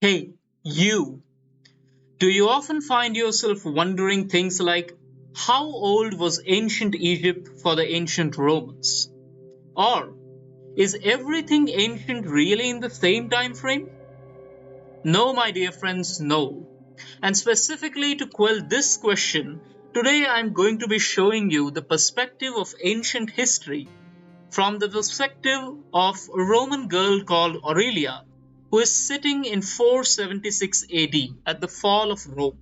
Hey, you. Do you often find yourself wondering things like how old was ancient Egypt for the ancient Romans? Or is everything ancient really in the same time frame? No, my dear friends, no. And specifically to quell this question, today I'm going to be showing you the perspective of ancient history from the perspective of a Roman girl called Aurelia, who is sitting in 476 AD at the fall of Rome.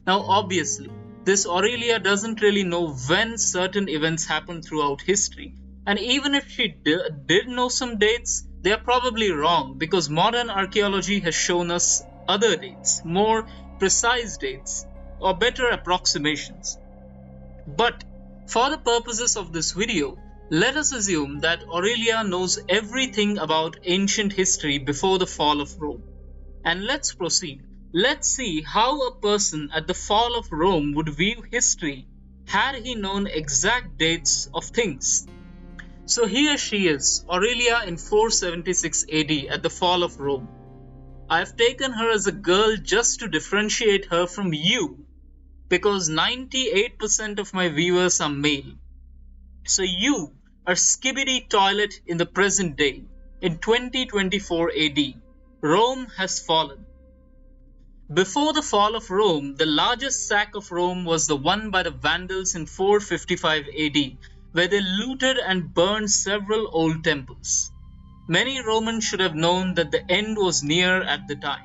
Now, obviously, this Aurelia doesn't really know when certain events happened throughout history, and even if she did know some dates, they are probably wrong because modern archaeology has shown us other dates, more precise dates, or better approximations. But for the purposes of this video, let us assume that Aurelia knows everything about ancient history before the fall of Rome. And let's proceed. Let's see how a person at the fall of Rome would view history had he known exact dates of things. So here she is, Aurelia in 476 AD at the fall of Rome. I have taken her as a girl just to differentiate her from you because 98% of my viewers are male. So you are Skibidi Toilet in the present day. In 2024 AD, Rome has fallen. Before the fall of Rome, the largest sack of Rome was the one by the Vandals in 455 AD, where they looted and burned several old temples. Many Romans should have known that the end was near at the time.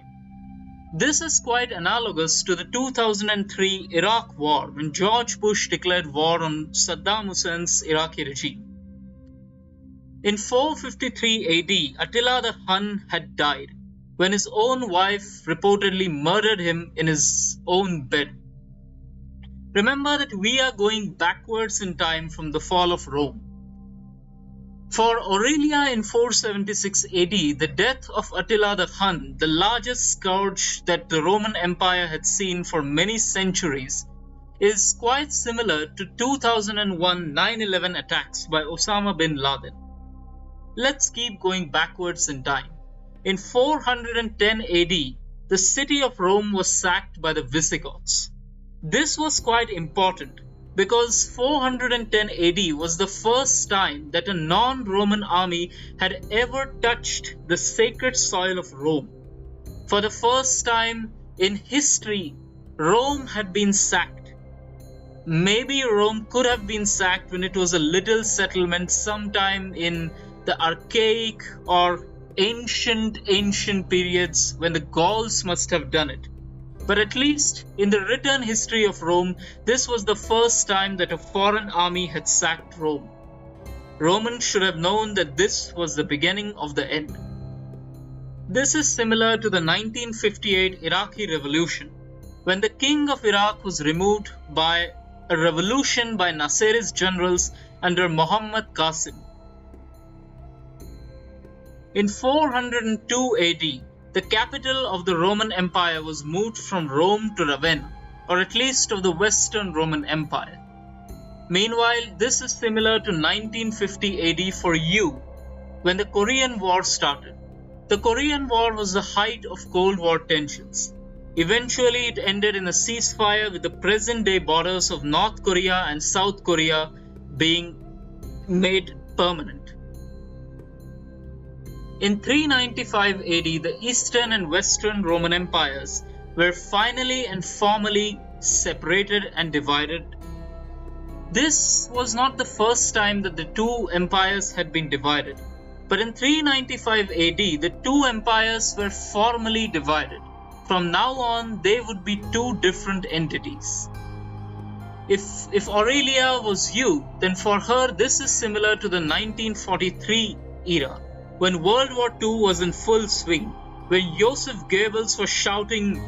This is quite analogous to the 2003 Iraq War when George Bush declared war on Saddam Hussein's Iraqi regime. In 453 AD, Attila the Hun had died when his own wife reportedly murdered him in his own bed. Remember that we are going backwards in time from the fall of Rome. For Aurelia in 476 AD, the death of Attila the Hun, the largest scourge that the Roman Empire had seen for many centuries, is quite similar to 2001 9/11 attacks by Osama bin Laden. Let's keep going backwards in time. In 410 AD, the city of Rome was sacked by the Visigoths. This was quite important because 410 AD was the first time that a non-Roman army had ever touched the sacred soil of Rome. For the first time in history, Rome had been sacked. Maybe Rome could have been sacked when it was a little settlement sometime in the archaic or ancient periods when the Gauls must have done it. But at least in the written history of Rome, this was the first time that a foreign army had sacked Rome. Romans should have known that this was the beginning of the end. This is similar to the 1958 Iraqi revolution, when the king of Iraq was removed by a revolution by Nasser's generals under Muhammad Qasim. In 402 AD, the capital of the Roman Empire was moved from Rome to Ravenna, or at least of the Western Roman Empire. Meanwhile, this is similar to 1950 AD for you, when the Korean War started. The Korean War was the height of Cold War tensions. Eventually, it ended in a ceasefire with the present-day borders of North Korea and South Korea being made permanent. In 395 AD, the Eastern and Western Roman empires were finally and formally separated and divided. This was not the first time that the two empires had been divided, but in 395 AD, the two empires were formally divided. From now on, they would be two different entities. If Aurelia was you, then for her this is similar to the 1943 era, when World War II was in full swing, when Joseph Goebbels was shouting,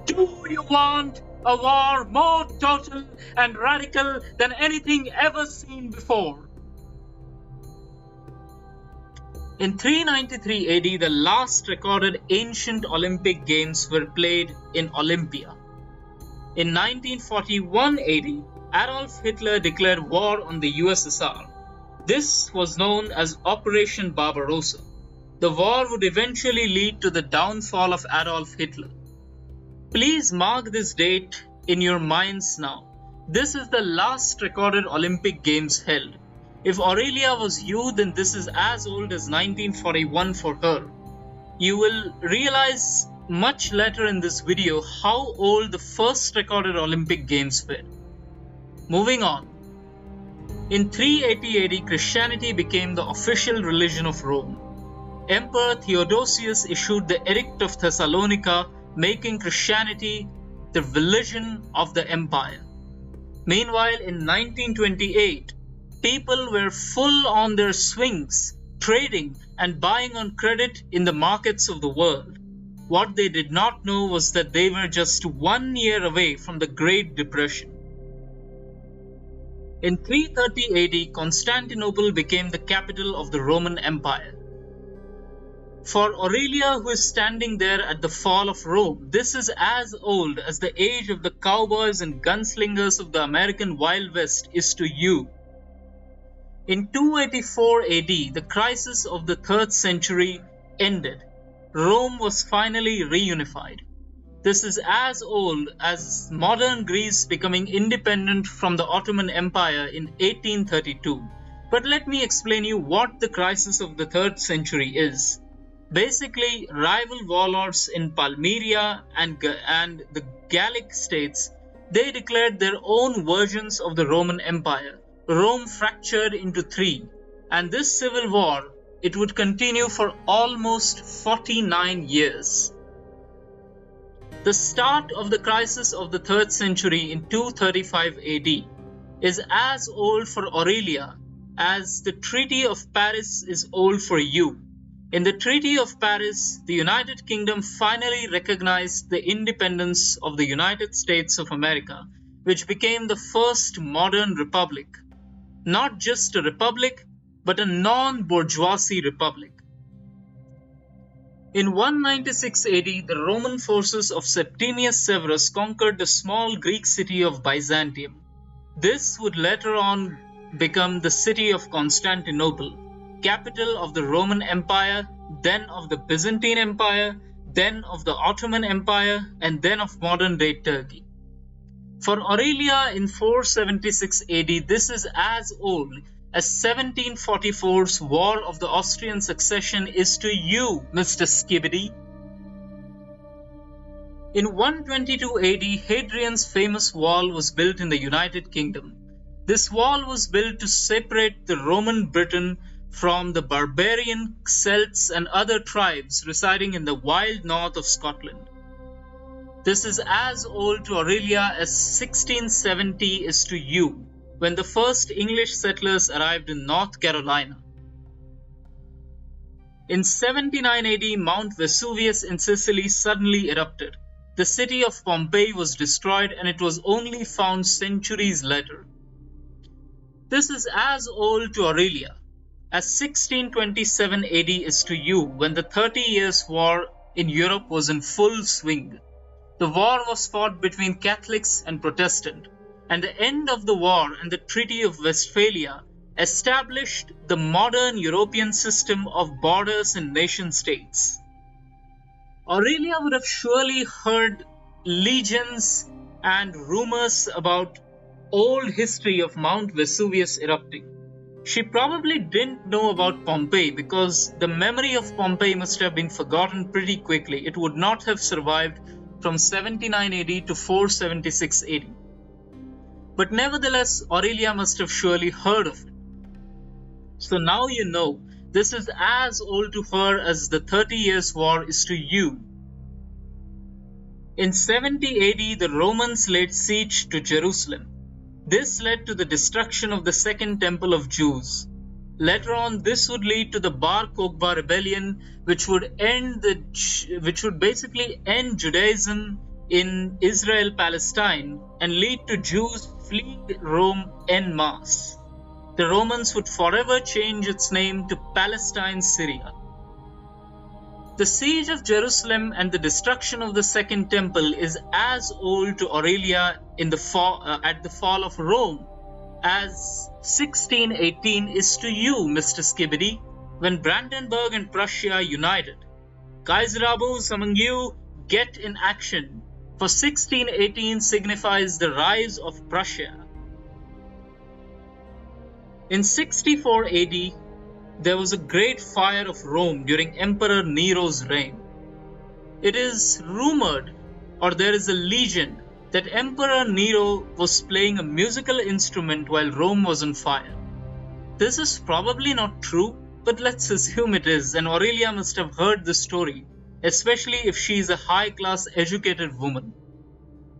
"Do you want a war more total and radical than anything ever seen before?" In 393 AD, the last recorded ancient Olympic Games were played in Olympia. In 1941 AD, Adolf Hitler declared war on the USSR. This was known as Operation Barbarossa. The war would eventually lead to the downfall of Adolf Hitler. Please mark this date in your minds now. This is the last recorded Olympic Games held. If Aurelia was you, then this is as old as 1941 for her. You will realize much later in this video how old the first recorded Olympic Games were. Moving on. In 380 AD, Christianity became the official religion of Rome. Emperor Theodosius issued the Edict of Thessalonica, making Christianity the religion of the empire. Meanwhile, in 1928, people were full on their swings, trading and buying on credit in the markets of the world. What they did not know was that they were just 1 year away from the Great Depression. In 330 AD, Constantinople became the capital of the Roman Empire. For Aurelia, who is standing there at the fall of Rome, this is as old as the age of the cowboys and gunslingers of the American Wild West is to you. In 284 AD, the crisis of the 3rd century ended. Rome was finally reunified. This is as old as modern Greece becoming independent from the Ottoman Empire in 1832. But let me explain you what the crisis of the 3rd century is. Basically, rival warlords in Palmyra and the Gallic states, they declared their own versions of the Roman Empire. Rome fractured into three, and this civil war, it would continue for almost 49 years. The start of the crisis of the 3rd century in 235 AD is as old for Aurelia as the Treaty of Paris is old for you. In the Treaty of Paris, the United Kingdom finally recognized the independence of the United States of America, which became the first modern republic. Not just a republic, but a non-bourgeoisie republic. In 196 AD, the Roman forces of Septimius Severus conquered the small Greek city of Byzantium. This would later on become the city of Constantinople, capital of the Roman Empire, then of the Byzantine Empire, then of the Ottoman Empire, and then of modern-day Turkey. For Aurelia in 476 AD, this is as old as 1744's War of the Austrian Succession is to you, Mr. Skibidi. In 122 AD, Hadrian's famous wall was built in the United Kingdom. This wall was built to separate the Roman Britain from the barbarian Celts and other tribes residing in the wild north of Scotland. This is as old to Aurelia as 1670 is to you, when the first English settlers arrived in North Carolina. In 79 AD, Mount Vesuvius in Sicily suddenly erupted. The city of Pompeii was destroyed, and it was only found centuries later. This is as old to Aurelia as 1627 AD is to you, when the 30 Years' War in Europe was in full swing. The war was fought between Catholics and Protestant, and the end of the war and the Treaty of Westphalia established the modern European system of borders and nation-states. Aurelia would have surely heard legends and rumors about old history of Mount Vesuvius erupting. She probably didn't know about Pompeii because the memory of Pompeii must have been forgotten pretty quickly. It would not have survived from 79 AD to 476 AD. But nevertheless, Aurelia must have surely heard of it. So now you know, this is as old to her as the 30 Years' War is to you. In 70 AD, the Romans laid siege to Jerusalem. This led to the destruction of the Second Temple of Jews. Later on, this would lead to the Bar Kokhba rebellion, which would basically end Judaism in Israel-Palestine and lead to Jews fleeing Rome en masse. The Romans would forever change its name to Palestine, Syria. The siege of Jerusalem and the destruction of the Second Temple is as old to Aurelia at the fall of Rome as 1618 is to you, Mr. Skibidi, when Brandenburg and Prussia united. Kaiserabos among you, get in action, for 1618 signifies the rise of Prussia. In 64 AD, there was a great fire of Rome during Emperor Nero's reign. It is rumored, or there is a legend, that Emperor Nero was playing a musical instrument while Rome was on fire. This is probably not true, but let's assume it is, and Aurelia must have heard this story, especially if she is a high-class educated woman.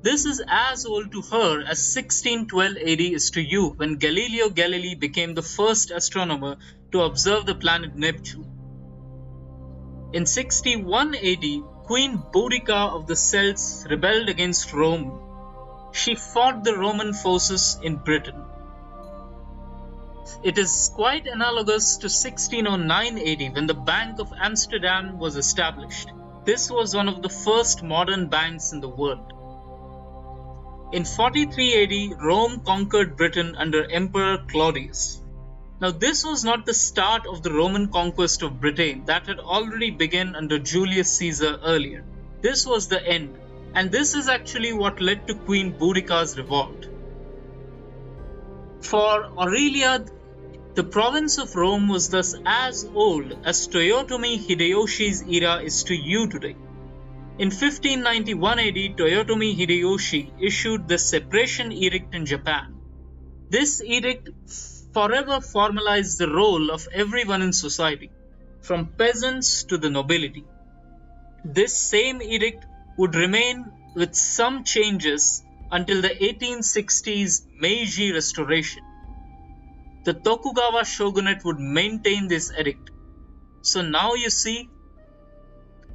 This is as old to her as 1612 AD is to you, when Galileo Galilei became the first astronomer to observe the planet Neptune. In 61 AD, Queen Boudica of the Celts rebelled against Rome. She fought the Roman forces in Britain. It is quite analogous to 1609 AD when the Bank of Amsterdam was established. This was one of the first modern banks in the world. In 43 AD, Rome conquered Britain under Emperor Claudius. Now, this was not the start of the Roman conquest of Britain that had already begun under Julius Caesar earlier. This was the end, and this is actually what led to Queen Boudica's revolt. For Aurelia, the province of Rome was thus as old as Toyotomi Hideyoshi's era is to you today. In 1591 AD, Toyotomi Hideyoshi issued the Separation Edict in Japan. This edict forever formalized the role of everyone in society, from peasants to the nobility. This same edict would remain with some changes until the 1860s Meiji Restoration. The Tokugawa shogunate would maintain this edict. So now you see,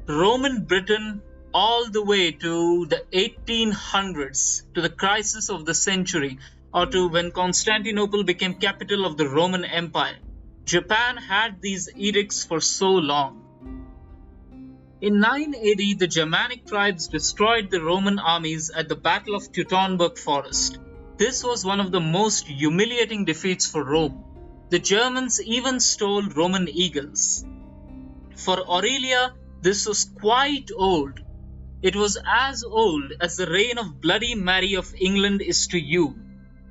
Roman Britain all the way to the 1800s, to the crisis of the century, or to when Constantinople became capital of the Roman Empire. Japan had these edicts for so long. In 9 AD, the Germanic tribes destroyed the Roman armies at the Battle of Teutoburg Forest. This was one of the most humiliating defeats for Rome. The Germans even stole Roman eagles. For Aurelia, this was quite old. It was as old as the reign of Bloody Mary of England is to you.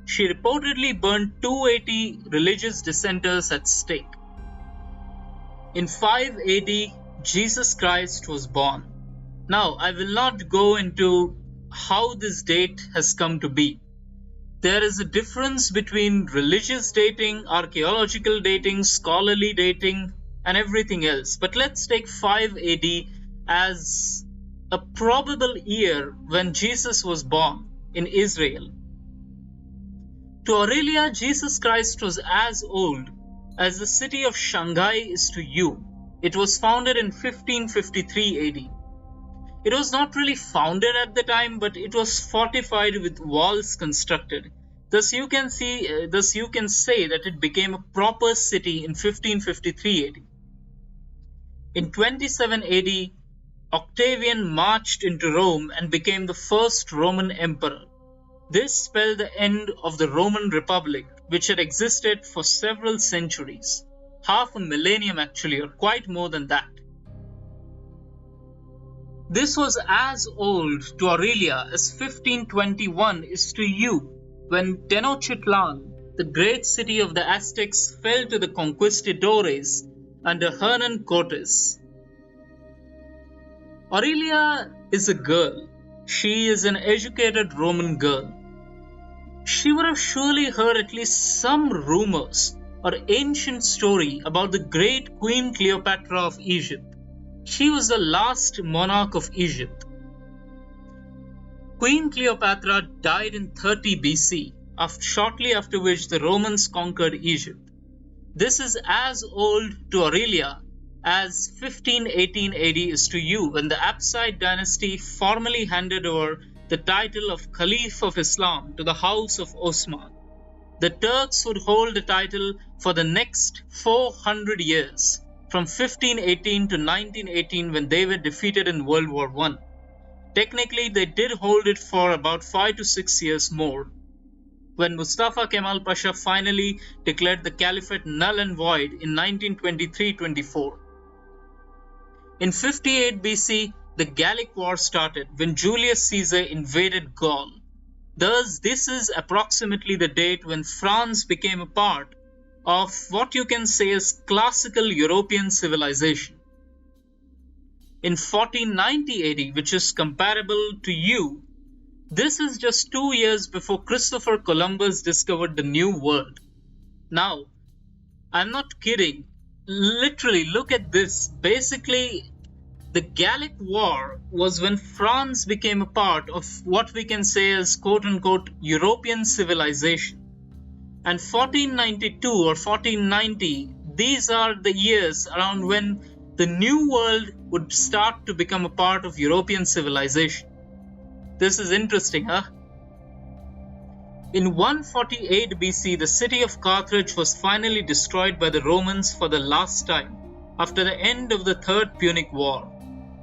She reportedly burned 280 religious dissenters at stake. In 5 AD, Jesus Christ was born. Now, I will not go into how this date has come to be. There is a difference between religious dating, archaeological dating, scholarly dating, and everything else. But let's take 5 AD as a probable year when Jesus was born in Israel. To Aurelia, Jesus Christ was as old as the city of Shanghai is to you. It was founded in 1553 AD. It was not really founded at the time, but it was fortified with walls constructed. Thus you can say that it became a proper city in 1553 AD. In 27 AD, Octavian marched into Rome and became the first Roman emperor. This spelled the end of the Roman Republic, which had existed for several centuries. Half a millennium actually, or quite more than that. This was as old to Aurelia as 1521 is to you, when Tenochtitlan, the great city of the Aztecs, fell to the conquistadores under Hernan Cortes. Aurelia is a girl. She is an educated Roman girl. She would have surely heard at least some rumors or ancient story about the great Queen Cleopatra of Egypt. She was the last monarch of Egypt. Queen Cleopatra died in 30 BC, shortly after which the Romans conquered Egypt. This is as old to Aurelia as 1518 AD is to you, when the Abbasid dynasty formally handed over the title of Caliph of Islam to the House of Osman. The Turks would hold the title for the next 400 years, from 1518 to 1918 when they were defeated in World War I. Technically, they did hold it for about 5 to 6 years more. when Mustafa Kemal Pasha finally declared the caliphate null and void in 1923-24. In 58 BC, the Gallic War started when Julius Caesar invaded Gaul. Thus, this is approximately the date when France became a part of what you can say is classical European civilization. In 1490 AD, which is comparable to you, this is just 2 years before Christopher Columbus discovered the New World. Now, I'm not kidding. Literally, look at this. Basically, the Gallic War was when France became a part of what we can say as quote-unquote European civilization. And 1492 or 1490, these are the years around when the New World would start to become a part of European civilization. This is interesting, huh? In 148 BC, the city of Carthage was finally destroyed by the Romans for the last time after the end of the Third Punic War.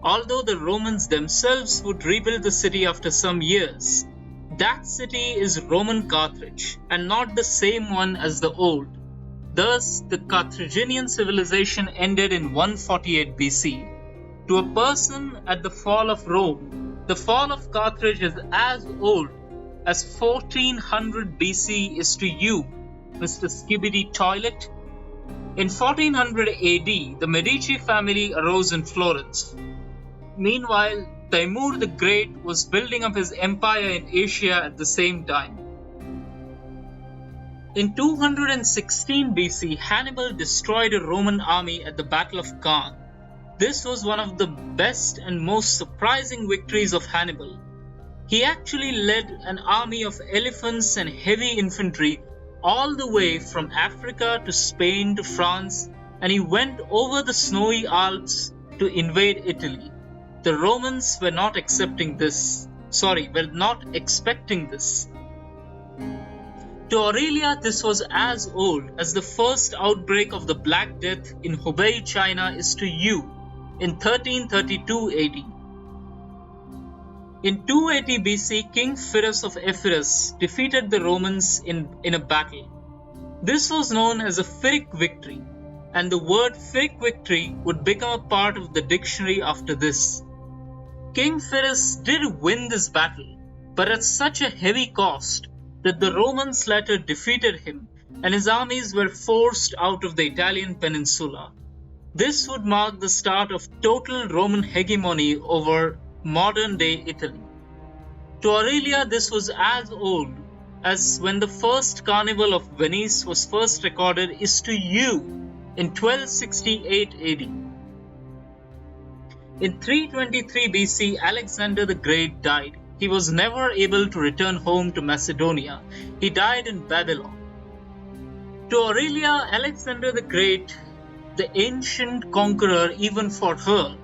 Although the Romans themselves would rebuild the city after some years, that city is Roman Carthage and not the same one as the old. Thus, the Carthaginian civilization ended in 148 BC. To a person at the fall of Rome, the fall of Carthage is as old as 1400 BC is to you, Mr. Skibidi Toilet. In 1400 AD, the Medici family arose in Florence. Meanwhile, Timur the Great was building up his empire in Asia at the same time. In 216 BC, Hannibal destroyed a Roman army at the Battle of Cannae. This was one of the best and most surprising victories of Hannibal. He actually led an army of elephants and heavy infantry all the way from Africa to Spain to France, and he went over the snowy Alps to invade Italy. The Romans were not expecting this. To Aurelia, this was as old as the first outbreak of the Black Death in Hubei, China is to you in 1332 AD. In 280 BC, King Pyrrhus of Epirus defeated the Romans in a battle. This was known as a Pyrrhic victory, and the word Pyrrhic victory would become a part of the dictionary after this. King Pyrrhus did win this battle, but at such a heavy cost that the Romans later defeated him and his armies were forced out of the Italian peninsula. This would mark the start of total Roman hegemony over modern-day Italy. To Aurelia, this was as old as when the first Carnival of Venice was first recorded is to you in 1268 AD. In 323 BC, Alexander the Great died. He was never able to return home to Macedonia. He died in Babylon. To Aurelia, Alexander the Great, the ancient conqueror even for her,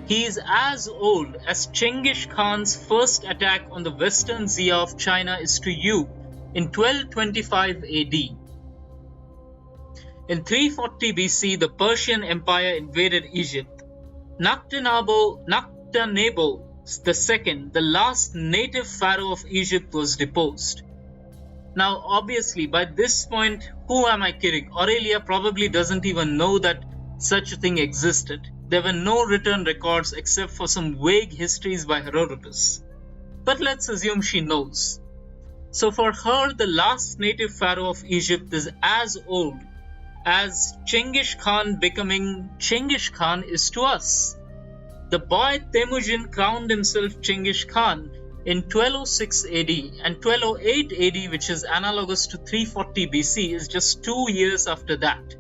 he is as old as Chengiz Khan's first attack on the western Zia of China is to you in 1225 AD. In 340 BC, the Persian Empire invaded Egypt. Nectanebo II, the last native pharaoh of Egypt, was deposed. Now, obviously, by this point, who am I kidding? Aurelia probably doesn't even know that such a thing existed. There were no written records except for some vague histories by Herodotus. But let's assume she knows. So for her, the last native pharaoh of Egypt is as old as Chengiz Khan becoming Chengiz Khan is to us. The boy Temujin crowned himself Chengiz Khan in 1206 AD, and 1208 AD, which is analogous to 340 BC, is just 2 years after that.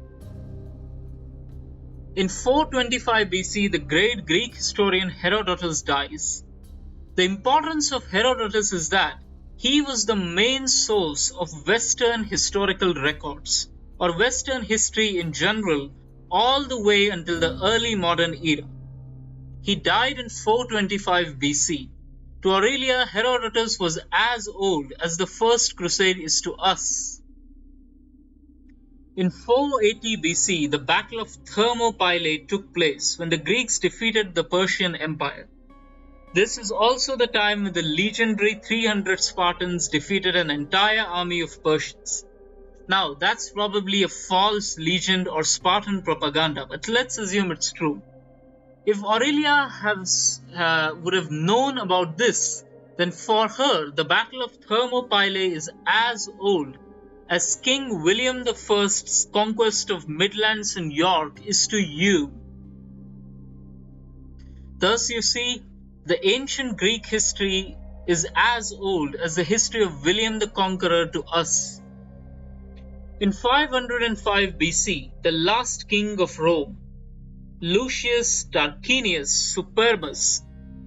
In 425 BC, the great Greek historian Herodotus dies. The importance of Herodotus is that he was the main source of Western historical records, or Western history in general, all the way until the early modern era. He died in 425 BC. To Aurelia, Herodotus was as old as the First Crusade is to us. In 480 BC, the Battle of Thermopylae took place when the Greeks defeated the Persian Empire. This is also the time when the legendary 300 Spartans defeated an entire army of Persians. Now, that's probably a false legend or Spartan propaganda, but let's assume it's true. If Aurelia would have known about this, then for her, the Battle of Thermopylae is as old as King William I's conquest of Midlands and York is to you. Thus, you see, the ancient Greek history is as old as the history of William the Conqueror to us. In 505 BC, the last king of Rome, Lucius Tarquinius Superbus,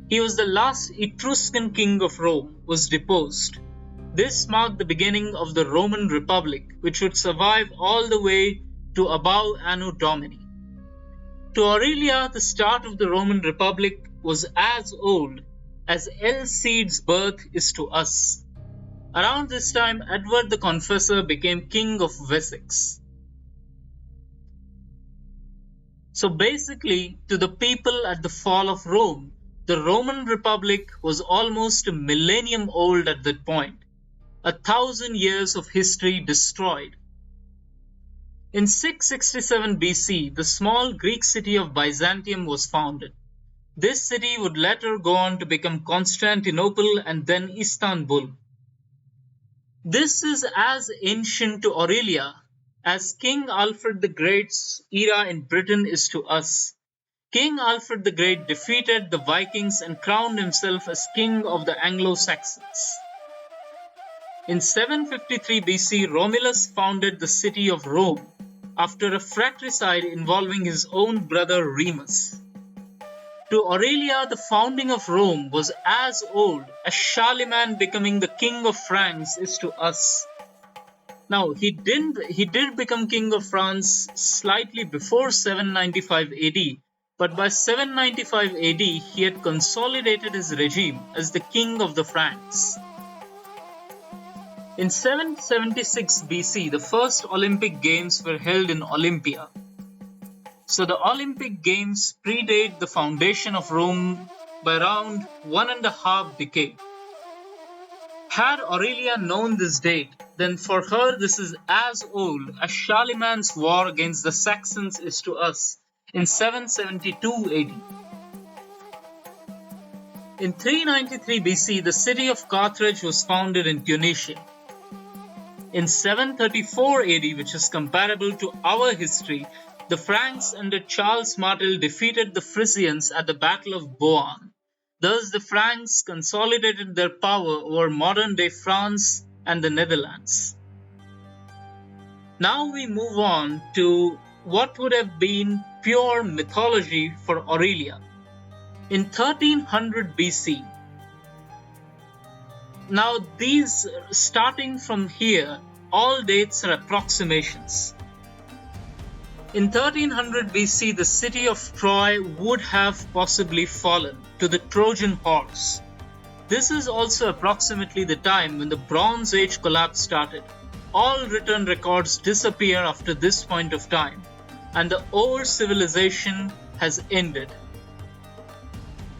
he was the last Etruscan king of Rome, was deposed. This marked the beginning of the Roman Republic, which would survive all the way to about Anno Domini. To Aurelia, the start of the Roman Republic was as old as El Cid's birth is to us. Around this time, Edward the Confessor became king of Wessex. So basically, to the people at the fall of Rome, the Roman Republic was almost a millennium old at that point, 1,000 years of history destroyed. In 667 BC, the small Greek city of Byzantium was founded. This city would later go on to become Constantinople and then Istanbul. This is as ancient to Aurelia as King Alfred the Great's era in Britain is to us. King Alfred the Great defeated the Vikings and crowned himself as king of the Anglo-Saxons. In 753 BC, Romulus founded the city of Rome after a fratricide involving his own brother Remus. To Aurelia, the founding of Rome was as old as Charlemagne becoming the king of France is to us. Now, he did become king of France slightly before 795 AD, but by 795 AD, he had consolidated his regime as the king of the Franks. In 776 BC, the first Olympic Games were held in Olympia. So the Olympic Games predate the foundation of Rome by around 1.5 decades. Had Aurelia known this date, then for her this is as old as Charlemagne's war against the Saxons is to us in 772 AD. In 393 BC, the city of Carthage was founded in Tunisia. In 734 AD, which is comparable to our history, the Franks under Charles Martel defeated the Frisians at the Battle of Boan. Thus, the Franks consolidated their power over modern-day France and the Netherlands. Now we move on to what would have been pure mythology for Aurelia. In 1300 BC, now these, starting from here, all dates are approximations. In 1300 BC, the city of Troy would have possibly fallen to the Trojan horse. This is also approximately the time when the Bronze Age collapse started. All written records disappear after this point of time, and the old civilization has ended.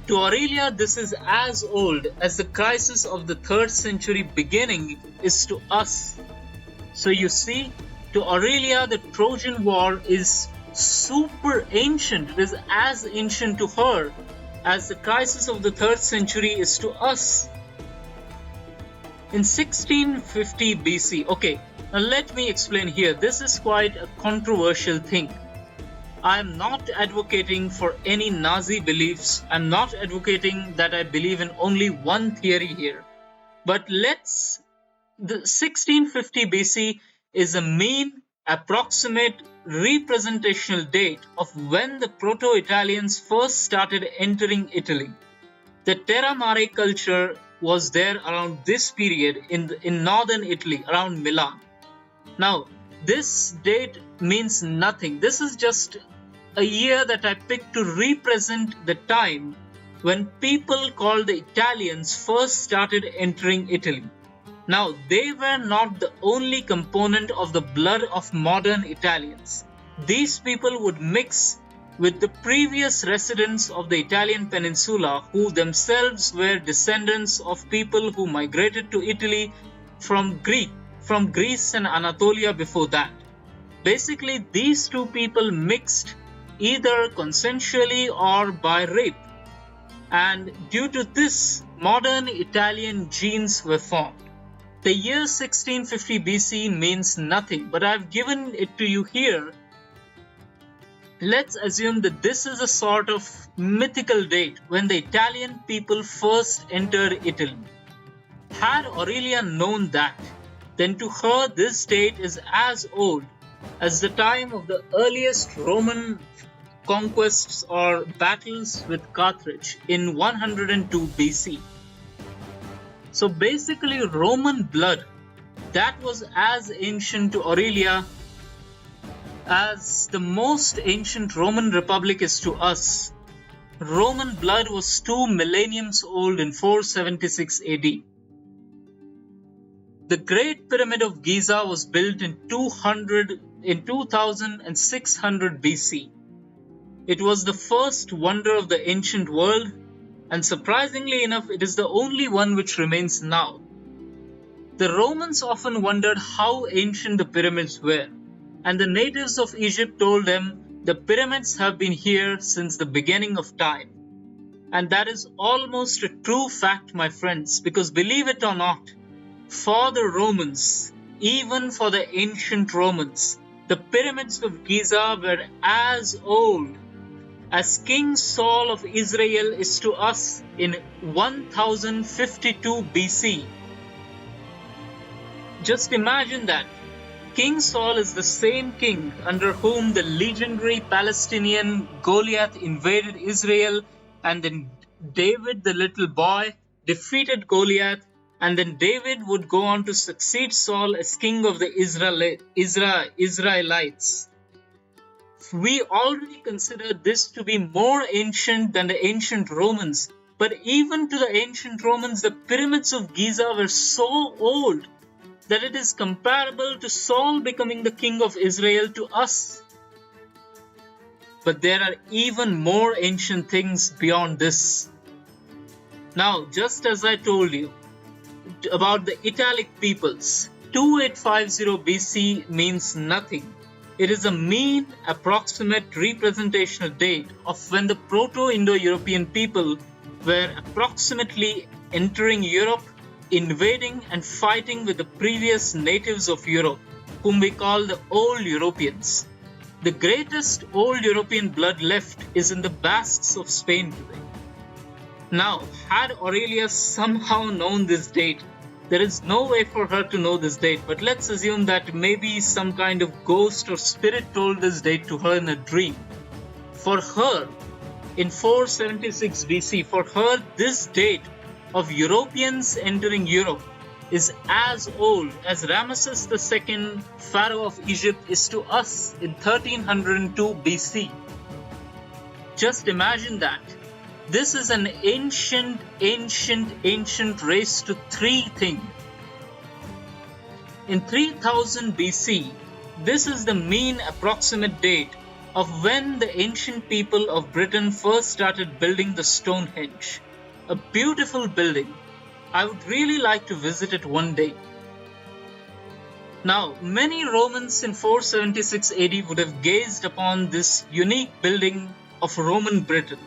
To Aurelia, this is as old as the crisis of the 3rd century beginning is to us. So you see, to Aurelia, the Trojan War is super ancient. It is as ancient to her as the crisis of the 3rd century is to us. In 1650 BC, okay, now let me explain here. This is quite a controversial thing. I am not advocating for any Nazi beliefs. I'm not advocating that I believe in only one theory here. But the 1650 BC is a mean, approximate representational date of when the Proto-Italians first started entering Italy. The Terra Mare culture was there around this period in northern Italy, around Milan. Now, this date means nothing. This is just a year that I picked to represent the time when people called the Italians first started entering Italy. Now, they were not the only component of the blood of modern Italians. These people would mix with the previous residents of the Italian peninsula, who themselves were descendants of people who migrated to Italy from Greece and Anatolia before that. Basically, these two people mixed either consensually or by rape, and due to this, modern Italian genes were formed. The year 1650 BC means nothing, but I've given it to you here. Let's assume that this is a sort of mythical date when the Italian people first entered Italy. Had Aurelia known that, then to her this date is as old as the time of the earliest Roman conquests or battles with Carthage in 102 BC. So basically, Roman blood, that was as ancient to Aurelia as the most ancient Roman republic is to us. Roman blood was 2 millenniums old in 476 AD. The Great Pyramid of Giza was built in 2600 BC. It was the first wonder of the ancient world, and surprisingly enough, it is the only one which remains now. The Romans often wondered how ancient the pyramids were, and the natives of Egypt told them the pyramids have been here since the beginning of time. And that is almost a true fact, my friends, because believe it or not, for the Romans, even for the ancient Romans, the pyramids of Giza were as old as King Saul of Israel is to us in 1052 BC. Just imagine that. King Saul is the same king under whom the legendary Palestinian Goliath invaded Israel, and then David, the little boy, defeated Goliath, and then David would go on to succeed Saul as king of the Israelites. We already consider this to be more ancient than the ancient Romans, but even to the ancient Romans, the pyramids of Giza were so old that it is comparable to Saul becoming the king of Israel to us. But there are even more ancient things beyond this. Now, just as I told you about the Italic peoples, 2850 BC means nothing. It is a mean, approximate representational date of when the Proto-Indo-European people were approximately entering Europe, invading and fighting with the previous natives of Europe, whom we call the Old Europeans. The greatest Old European blood left is in the Basques of Spain today. Now, had Aurelia somehow known this date, there is no way for her to know this date, but let's assume that maybe some kind of ghost or spirit told this date to her in a dream. For her, in 476 BC, for her, this date of Europeans entering Europe is as old as Ramesses II, Pharaoh of Egypt, is to us in 1302 BC. Just imagine that. This is an ancient race to three things. In 3000 BC, this is the mean approximate date of when the ancient people of Britain first started building the Stonehenge. A beautiful building. I would really like to visit it one day. Now, many Romans in 476 AD would have gazed upon this unique building of Roman Britain.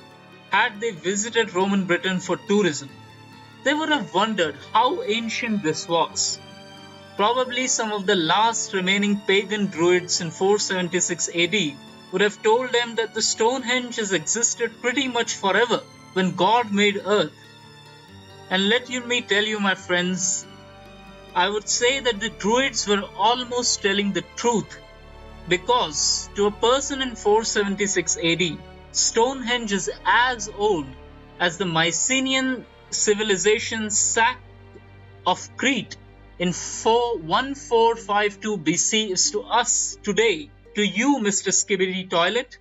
Had they visited Roman Britain for tourism, they would have wondered how ancient this was. Probably some of the last remaining pagan druids in 476 AD would have told them that the Stonehenge has existed pretty much forever when God made earth. And let me tell you, my friends, I would say that the druids were almost telling the truth, because to a person in 476 AD, Stonehenge is as old as the Mycenaean civilization sack of Crete in 1452 BC is to us today, to you, Mr. Skibidi Toilet.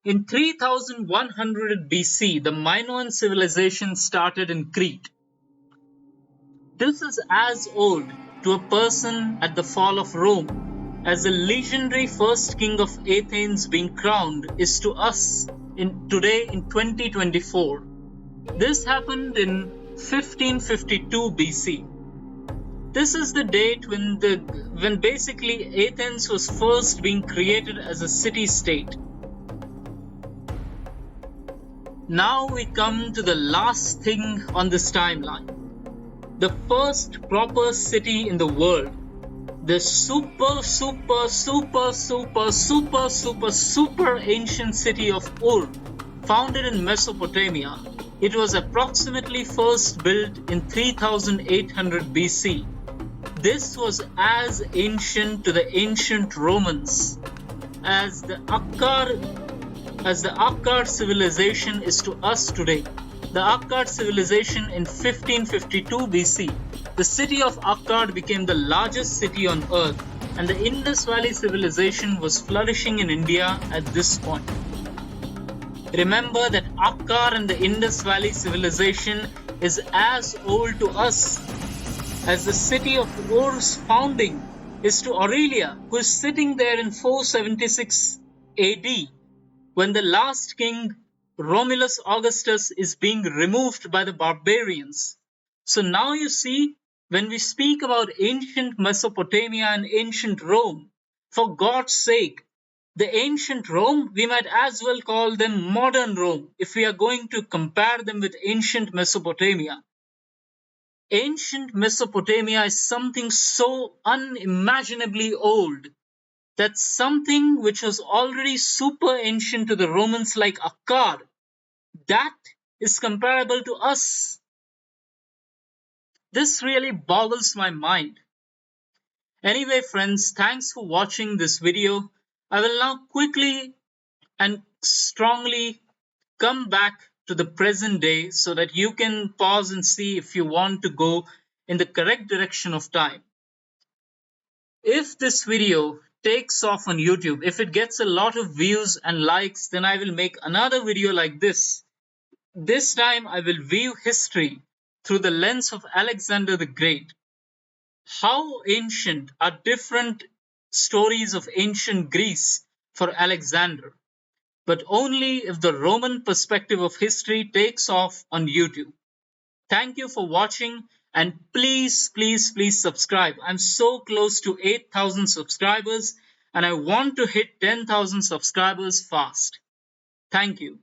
In 3100 BC, the Minoan civilization started in Crete. This is as old to a person at the fall of Rome as the legendary first king of Athens being crowned is to us today in 2024. This happened in 1552 BC. This is the date when basically Athens was first being created as a city-state. Now we come to the last thing on this timeline. The first proper city in the world. The super ancient city of Ur, founded in Mesopotamia. It was approximately first built in 3800 BC. This was as ancient to the ancient Romans as the Akkad civilization is to us today. The Akkad civilization in 1552 BC. The city of Akkad became the largest city on earth, and the Indus Valley civilization was flourishing in India at this point. Remember that Akkad and the Indus Valley civilization is as old to us as the city of Ur's founding is to Aurelia, who is sitting there in 476 AD, when the last king, Romulus Augustus, is being removed by the barbarians. So now you see, when we speak about ancient Mesopotamia and ancient Rome, for God's sake, the ancient Rome, we might as well call them modern Rome if we are going to compare them with ancient Mesopotamia. Ancient Mesopotamia is something so unimaginably old that something which was already super ancient to the Romans like Akkad, that is comparable to us. This really boggles my mind. Anyway, friends, thanks for watching this video. I will now quickly and strongly come back to the present day so that you can pause and see if you want to go in the correct direction of time. If this video takes off on YouTube, if it gets a lot of views and likes, then I will make another video like this. This time I will view history through the lens of Alexander the Great. How ancient are different stories of ancient Greece for Alexander, but only if the Roman perspective of history takes off on YouTube. Thank you for watching, and please subscribe. I'm so close to 8,000 subscribers and I want to hit 10,000 subscribers fast. Thank you.